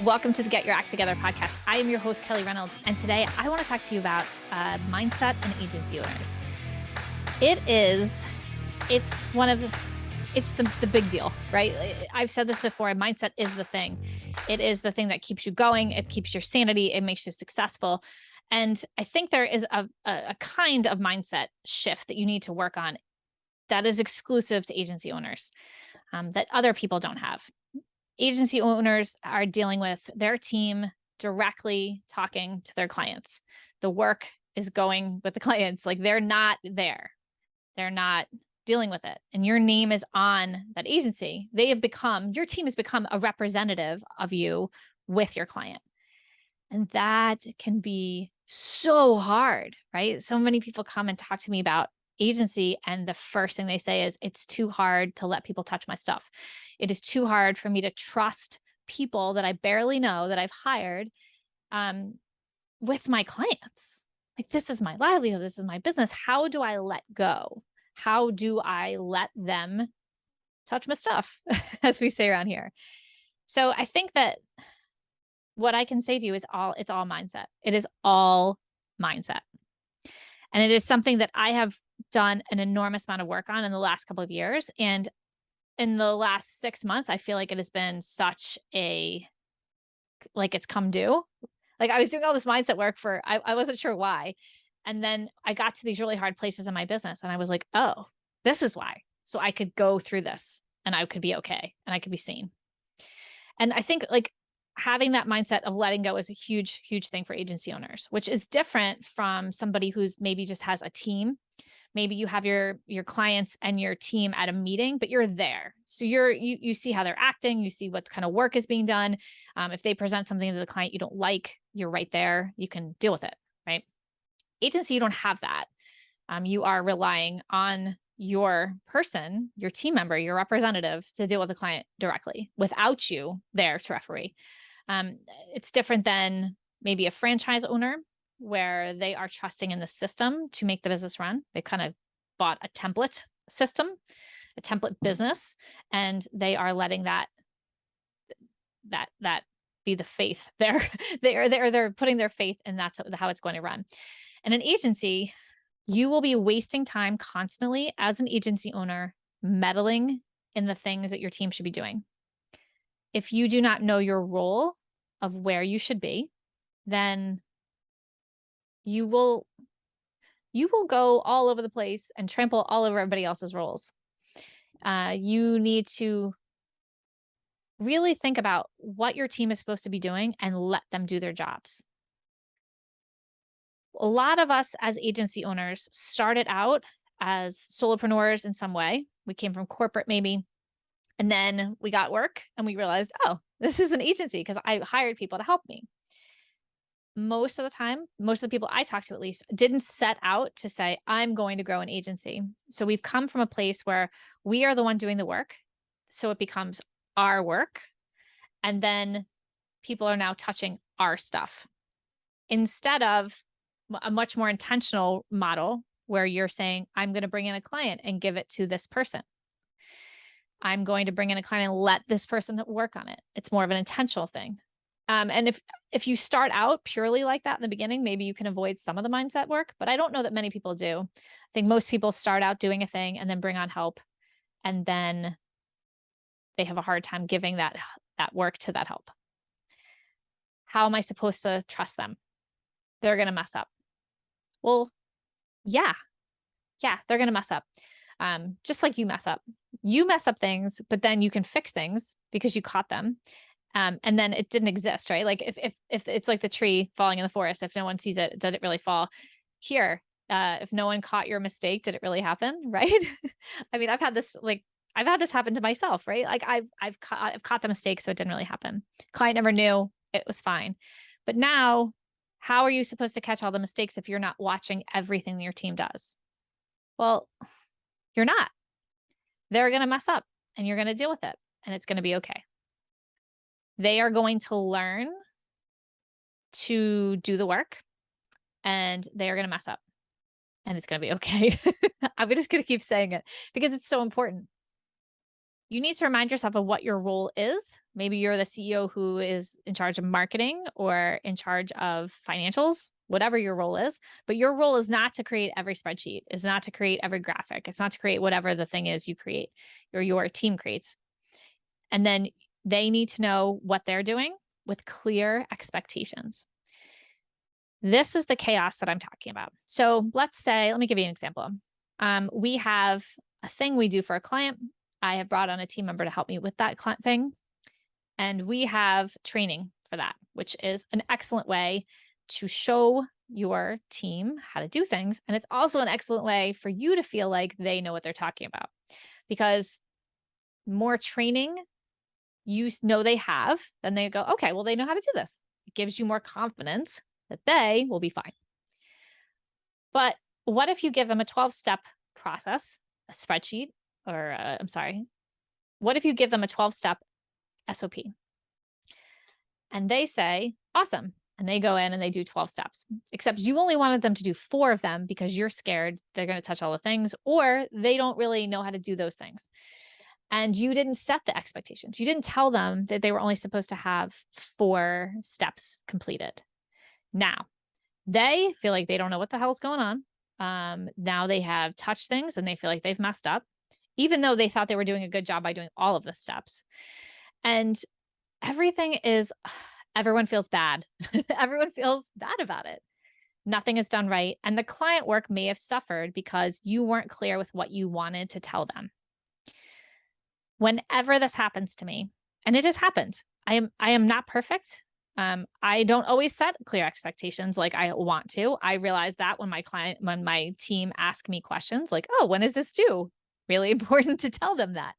Welcome to the Get Your Act Together podcast. I am your host, Kelly Reynolds, and today I want to talk to you about mindset and agency owners. It's the big deal, right? I've said this before. Mindset is the thing. It is the thing that keeps you going. It keeps your sanity. It makes you successful. And I think there is a kind of mindset shift that you need to work on that is exclusive to agency owners that other people don't have. Agency owners are dealing with their team directly talking to their clients. The work is going with the clients. Like they're not there. They're not dealing with it. And your name is on that agency. Your team has become a representative of you with your client. And that can be so hard, right? So many people come and talk to me about agency, and the first thing they say is, it's too hard to let people touch my stuff. It is too hard for me to trust people that I barely know that I've hired with my clients. Like, this is my livelihood. This is my business. How do I let go? How do I let them touch my stuff, as we say around here? So I think that what I can say to you is it's all mindset. It is all mindset. And it is something that I have done an enormous amount of work on in the last couple of years. And in the last 6 months, I feel like it has been it's come due. Like, I was doing all this mindset work I wasn't sure why. And then I got to these really hard places in my business and I was like, oh, this is why. So I could go through this and I could be okay and I could be seen. And I think having that mindset of letting go is a huge, huge thing for agency owners, which is different from somebody who's maybe just has a team. Maybe you have your clients and your team at a meeting, but you're there. So you see how they're acting, you see what kind of work is being done. If they present something to the client you don't like, you're right there. You can deal with it, right? Agency, you don't have that. You are relying on your person, your team member, your representative to deal with the client directly without you there to referee. It's different than maybe a franchise owner where they are trusting in the system to make the business run. They kind of bought a template system, a template business, and they are letting that be the faith. They're putting their faith in that's how it's going to run. And an agency, you will be wasting time constantly as an agency owner meddling in the things that your team should be doing. If you do not know your role of where you should be, then you will go all over the place and trample all over everybody else's roles. You need to really think about what your team is supposed to be doing and let them do their jobs. A lot of us as agency owners started out as solopreneurs in some way. We came from corporate maybe, and then we got work and we realized, oh, this is an agency because I hired people to help me. Most of the time, most of the people I talk to at least didn't set out to say, I'm going to grow an agency. So we've come from a place where we are the one doing the work. So it becomes our work. And then people are now touching our stuff instead of a much more intentional model where you're saying, I'm going to bring in a client and give it to this person. I'm going to bring in a client and let this person work on it. It's more of an intentional thing. And if you start out purely like that in the beginning, maybe you can avoid some of the mindset work, but I don't know that many people do. I think most people start out doing a thing and then bring on help, and then they have a hard time giving that work to that help. How am I supposed to trust them? They're going to mess up. Well, yeah, they're going to mess up. Just like you mess up. You mess up things, but then you can fix things because you caught them. And then it didn't exist, right? Like if it's like the tree falling in the forest, if no one sees it, does it really fall? Here, if no one caught your mistake, did it really happen? Right? I mean, I've had this happen to myself, right? Like I've caught the mistake, so it didn't really happen. Client never knew, it was fine. But now, how are you supposed to catch all the mistakes if you're not watching everything your team does? Well, you're not. They're going to mess up and you're going to deal with it and it's going to be okay. They are going to learn to do the work and they are going to mess up and it's going to be okay. I'm just going to keep saying it because it's so important. You need to remind yourself of what your role is. Maybe you're the CEO who is in charge of marketing or in charge of financials, whatever your role is. But your role is not to create every spreadsheet, it's not to create every graphic, it's not to create whatever the thing is you create or your team creates. And then they need to know what they're doing with clear expectations. This is the chaos that I'm talking about. So let's say, let me give you an example. We have a thing we do for a client. I have brought on a team member to help me with that client thing. And we have training for that, which is an excellent way to show your team how to do things. And it's also an excellent way for you to feel like they know what they're talking about, because more training you know they have, then they go, okay, well, they know how to do this. It gives you more confidence that they will be fine. But what if you give them a 12-step process, a spreadsheet, or what if you give them a 12-step SOP? And they say, awesome. And they go in and they do 12 steps, except you only wanted them to do 4 of them because you're scared they're going to touch all the things, or they don't really know how to do those things. And you didn't set the expectations. You didn't tell them that they were only supposed to have 4 steps completed. Now, they feel like they don't know what the hell's going on. Now they have touched things and they feel like they've messed up, even though they thought they were doing a good job by doing all of the steps. And everyone feels bad. Everyone feels bad about it. Nothing is done right. And the client work may have suffered because you weren't clear with what you wanted to tell them. Whenever this happens to me, and it has happened, I am not perfect. I don't always set clear expectations like I want to. I realize that when my team ask me questions like, oh, when is this due? Really important to tell them that.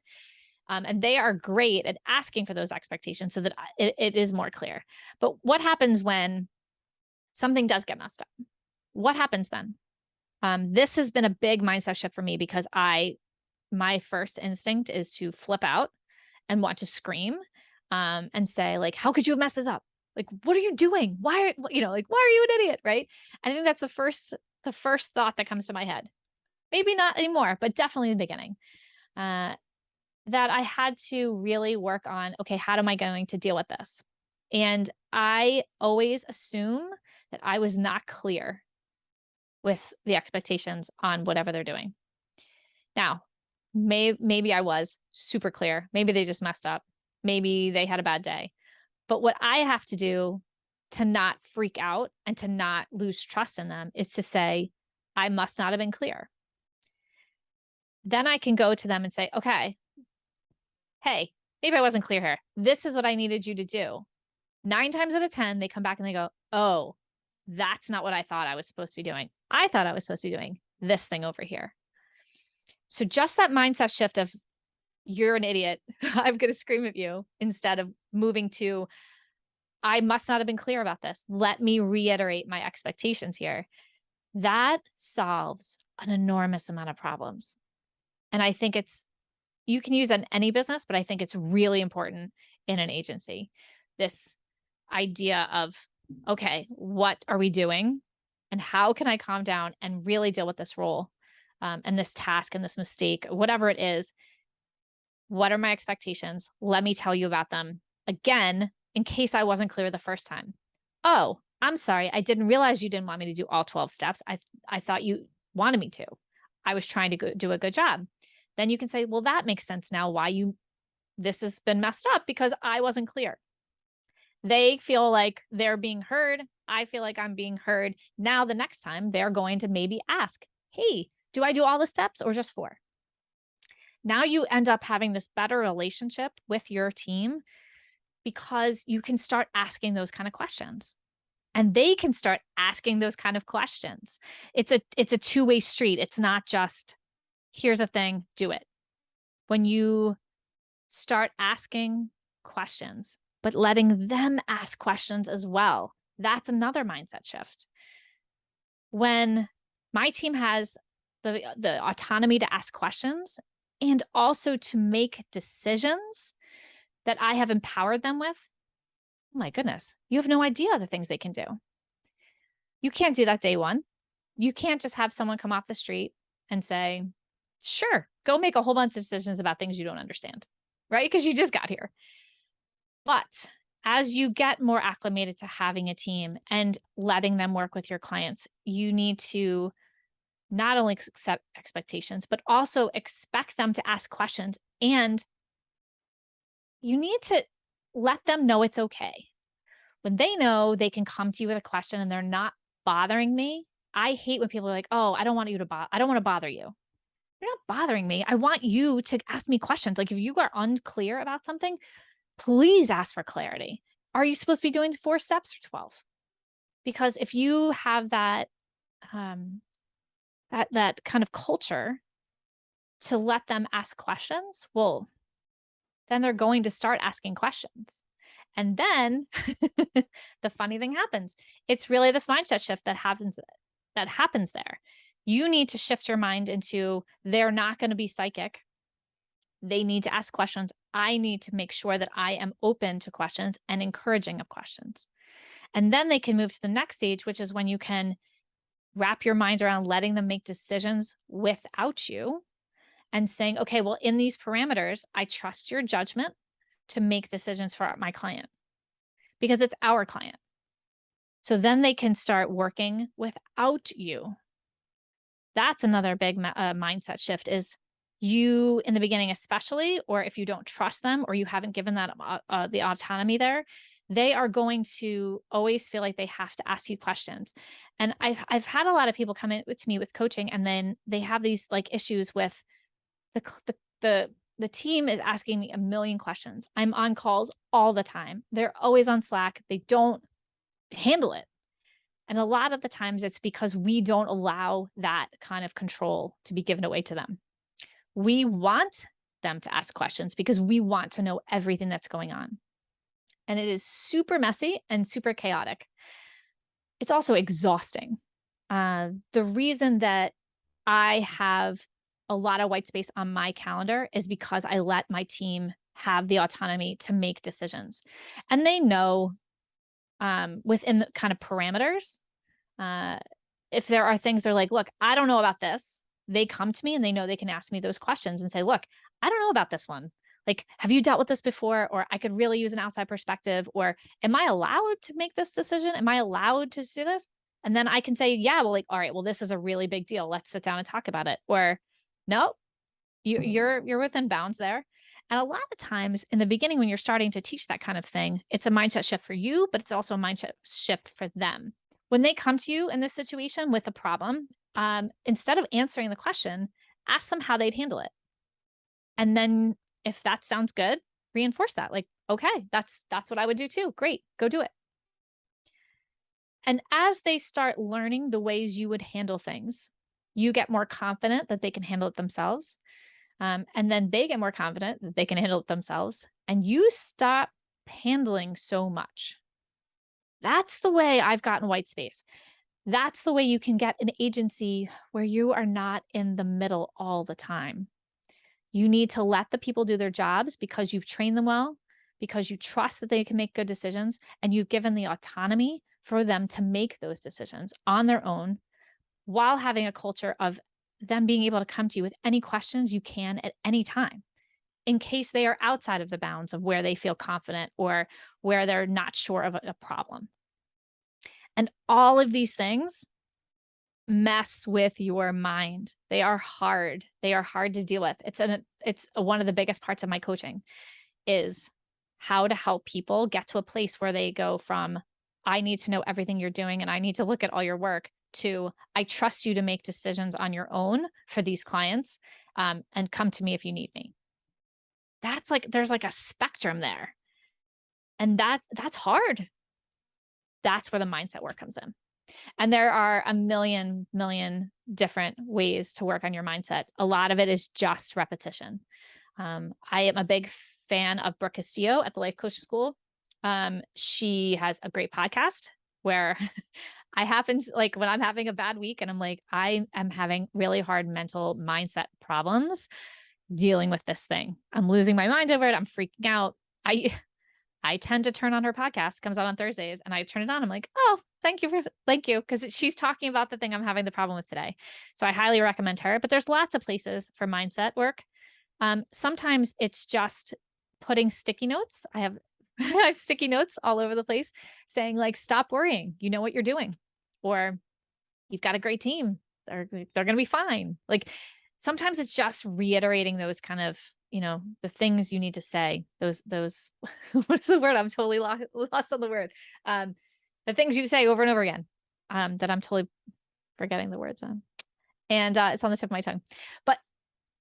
And they are great at asking for those expectations so that it is more clear. But what happens when something does get messed up? What happens then? This has been a big mindset shift for me because my first instinct is to flip out and want to scream and say, like, how could you have messed this up? Like, what are you doing? Why are you an idiot? Right. I think that's the first thought that comes to my head. Maybe not anymore, but definitely in the beginning. That I had to really work on, okay, how am I going to deal with this? And I always assume that I was not clear with the expectations on whatever they're doing. Now, maybe I was super clear. Maybe they just messed up. Maybe they had a bad day. But what I have to do to not freak out and to not lose trust in them is to say, I must not have been clear. Then I can go to them and say, okay, hey, maybe I wasn't clear here. This is what I needed you to do. 9 times out of 10, they come back and they go, oh, that's not what I thought I was supposed to be doing. I thought I was supposed to be doing this thing over here. So just that mindset shift of you're an idiot, I'm going to scream at you, instead of moving to, I must not have been clear about this. Let me reiterate my expectations here. That solves an enormous amount of problems. And I think you can use that in any business, but I think it's really important in an agency. This idea of, okay, what are we doing? And how can I calm down and really deal with this role and this task and this mistake, whatever it is? What are my expectations? Let me tell you about them again, in case I wasn't clear the first time. Oh, I'm sorry. I didn't realize you didn't want me to do all 12 steps. I thought you wanted me to. I was trying to do a good job. Then you can say, well, that makes sense now why this has been messed up, because I wasn't clear. They feel like they're being heard. I feel like I'm being heard. Now, the next time they're going to maybe ask, hey, do I do all the steps or just 4? Now you end up having this better relationship with your team because you can start asking those kind of questions. And they can start asking those kind of questions. It's a two-way street. It's not just, here's a thing, do it. When you start asking questions, but letting them ask questions as well, that's another mindset shift. When my team has the autonomy to ask questions and also to make decisions that I have empowered them with, oh my goodness, you have no idea the things they can do. You can't do that day one. You can't just have someone come off the street and say, sure, go make a whole bunch of decisions about things you don't understand. right? Because you just got here. But as you get more acclimated to having a team and letting them work with your clients, you need to not only set expectations, but also expect them to ask questions. And you need to let them know it's okay. When they know they can come to you with a question and they're not bothering me, I hate when people are like, oh, I don't want to bother you. You're not bothering me. I want you to ask me questions. Like if you are unclear about something, please ask for clarity. Are you supposed to be doing 4 steps or 12? Because if you have that that kind of culture to let them ask questions, well, then they're going to start asking questions. And then the funny thing happens. It's really this mindset shift that happens there. You need to shift your mind into they're not going to be psychic. They need to ask questions. I need to make sure that I am open to questions and encouraging of questions. And then they can move to the next stage, which is when you can wrap your mind around letting them make decisions without you and saying, okay, well, in these parameters, I trust your judgment to make decisions for my client because it's our client. So then they can start working without you. That's another big mindset shift is you in the beginning, especially, or if you don't trust them or you haven't given that the autonomy there, they are going to always feel like they have to ask you questions. And I've had a lot of people come in to me with coaching and then they have these like issues with the team is asking me a million questions. I'm on calls all the time. They're always on Slack. They don't handle it. And a lot of the times it's because we don't allow that kind of control to be given away to them. We want them to ask questions because we want to know everything that's going on. And it is super messy and super chaotic. It's also exhausting. The reason that I have a lot of white space on my calendar is because I let my team have the autonomy to make decisions. And they know within the kind of parameters, if there are things they're like, look, I don't know about this, they come to me and they know they can ask me those questions and say, look, I don't know about this one. Like, have you dealt with this before? Or I could really use an outside perspective. Or am I allowed to make this decision? Am I allowed to do this? And then I can say, yeah, well, like, all right, well, this is a really big deal. Let's sit down and talk about it. Or no, you're within bounds there. And a lot of times in the beginning, when you're starting to teach that kind of thing, it's a mindset shift for you, but it's also a mindset shift for them. When they come to you in this situation with a problem, instead of answering the question, ask them how they'd handle it. And then if that sounds good, reinforce that. Like, okay, that's what I would do too. Great, go do it. And as they start learning the ways you would handle things, you get more confident that they can handle it themselves. And then they get more confident that they can handle it themselves. And you stop handling so much. That's the way I've gotten white space. That's the way you can get an agency where you are not in the middle all the time. You need to let the people do their jobs because you've trained them well, because you trust that they can make good decisions, and you've given the autonomy for them to make those decisions on their own while having a culture of them being able to come to you with any questions you can at any time in case they are outside of the bounds of where they feel confident or where they're not sure of a problem. And all of these things mess with your mind. They are hard. They are hard to deal with. It's one of the biggest parts of my coaching is how to help people get to a place where they go from, I need to know everything you're doing and I need to look at all your work, to I trust you to make decisions on your own for these clients, and come to me if you need me. That's like, there's like a spectrum there. And that's hard. That's where the mindset work comes in. And there are a million different ways to work on your mindset. A lot of it is just repetition. I am a big fan of Brooke Castillo at the Life Coach School. She has a great podcast where I happen to, like, when I'm having a bad week and I'm like, I am having really hard mental mindset problems dealing with this thing. I'm losing my mind over it. I'm freaking out. I tend to turn on her podcast, comes out on Thursdays, and I turn it on. I'm like, oh, thank you. Because she's talking about the thing I'm having the problem with today. So I highly recommend her, but there's lots of places for mindset work. Sometimes it's just putting sticky notes. I have I have sticky notes all over the place saying like, stop worrying. You know what you're doing. Or you've got a great team. They're going to be fine. Like sometimes it's just reiterating those kind of, the things you need to say. Those what's the word? I'm totally lost on the word. The things you say over and over again. That I'm totally forgetting the words on. And it's on the tip of my tongue. But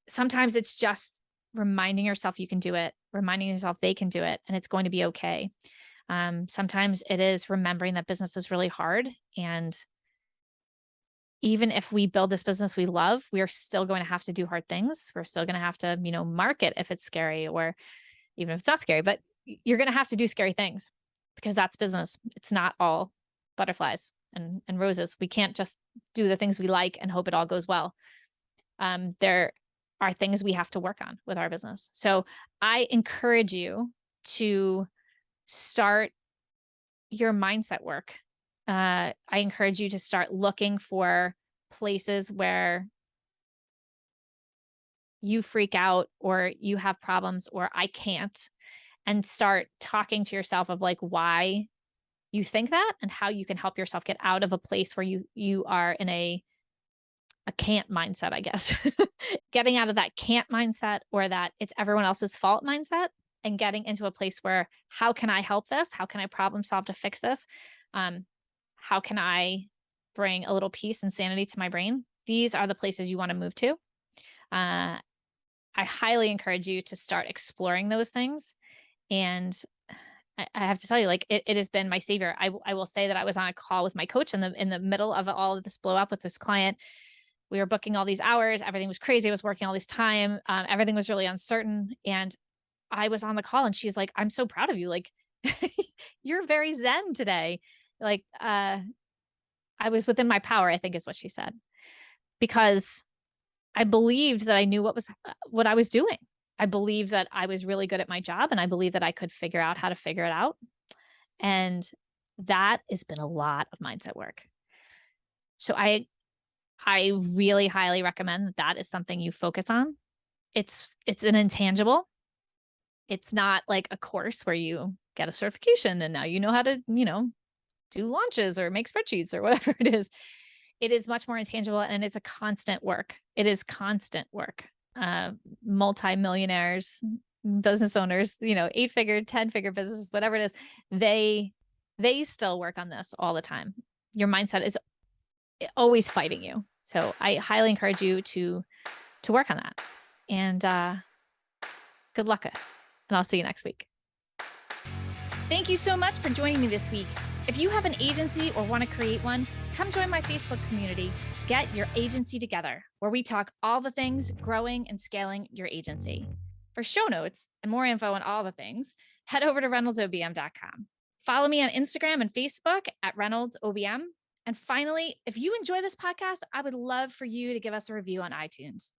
sometimes it's just reminding yourself you can do it, reminding yourself they can do it, and it's going to be okay. Sometimes it is remembering that business is really hard. And even if we build this business we love, we are still going to have to do hard things. We're still going to have to, market if it's scary, or even if it's not scary, but you're going to have to do scary things because that's business. It's not all butterflies and roses. We can't just do the things we like and hope it all goes well. There are things we have to work on with our business. So I encourage you to start your mindset work. I encourage you to start looking for places where you freak out or you have problems or I can't, and start talking to yourself of like why you think that and how you can help yourself get out of a place where you are in a can't mindset, I guess. Getting out of that can't mindset or that it's everyone else's fault mindset and getting into a place where how can I help this? How can I problem solve to fix this? How can I bring a little peace and sanity to my brain? These are the places you want to move to. I highly encourage you to start exploring those things. And I have to tell you, like, it has been my savior. I will say that I was on a call with my coach in the middle of all of this blow up with this client. We were booking all these hours. Everything was crazy. I was working all this time. Everything was really uncertain. And I was on the call and she's like, I'm so proud of you. Like, you're very zen today. Like, I was within my power, I think is what she said, because I believed that I knew what I was doing. I believed that I was really good at my job and I believed that I could figure out how to figure it out. And that has been a lot of mindset work. So I really highly recommend that is something you focus on. It's an intangible. It's not like a course where you get a certification and now you know how to, do launches or make spreadsheets or whatever it is. It is much more intangible and it's a constant work. It is constant work. Multi-millionaires, business owners, 8-figure, 10-figure businesses, whatever it is, they still work on this all the time. Your mindset is always fighting you. So I highly encourage you to work on that. And good luck. And I'll see you next week. Thank you so much for joining me this week. If you have an agency or want to create one, come join my Facebook community, Get Your Agency Together, where we talk all the things growing and scaling your agency. For show notes and more info on all the things, head over to reynoldsobm.com. Follow me on Instagram and Facebook at ReynoldsOBM. And finally, if you enjoy this podcast, I would love for you to give us a review on iTunes.